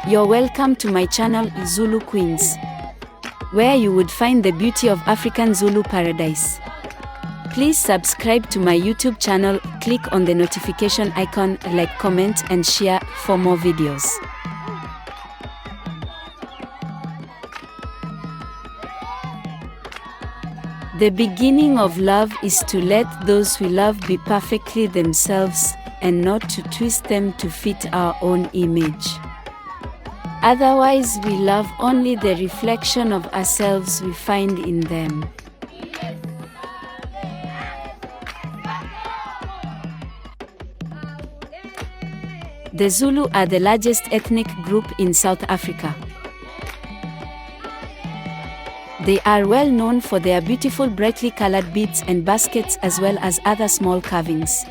You're welcome to my channel Zulu Queens, where you would find the beauty of African Zulu paradise. Please subscribe to my YouTube channel, click on the notification icon, like, comment and share for more videos. The beginning of love is to let those we love be perfectly themselves, and not to twist them to fit our own image. Otherwise, we love only the reflection of ourselves we find in them. The Zulu are the largest ethnic group in South Africa. They are well known for their beautiful brightly colored beads and baskets, as well as other small carvings.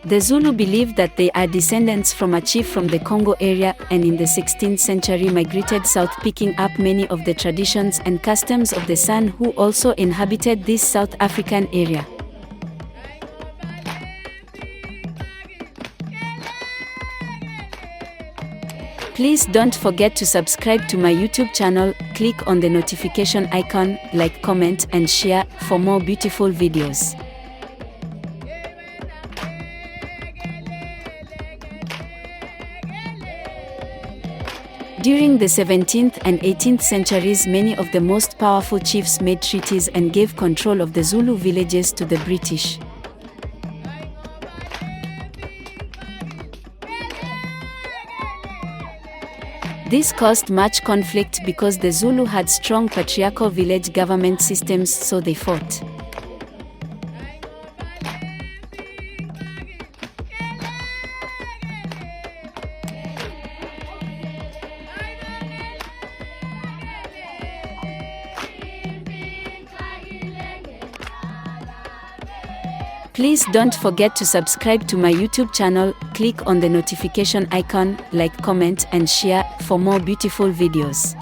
The Zulu believe that they are descendants from a chief from the Congo area, and in the 16th century migrated south, picking up many of the traditions and customs of the San, who also inhabited this South African area. Please don't forget to subscribe to my YouTube channel, click on the notification icon, like, comment and share for more beautiful videos. During the 17th and 18th centuries, many of the most powerful chiefs made treaties and gave control of the Zulu villages to the British. This caused much conflict because the Zulu had strong patriarchal village government systems, so they fought. Please don't forget to subscribe to my YouTube channel, click on the notification icon, like, comment and share for more beautiful videos.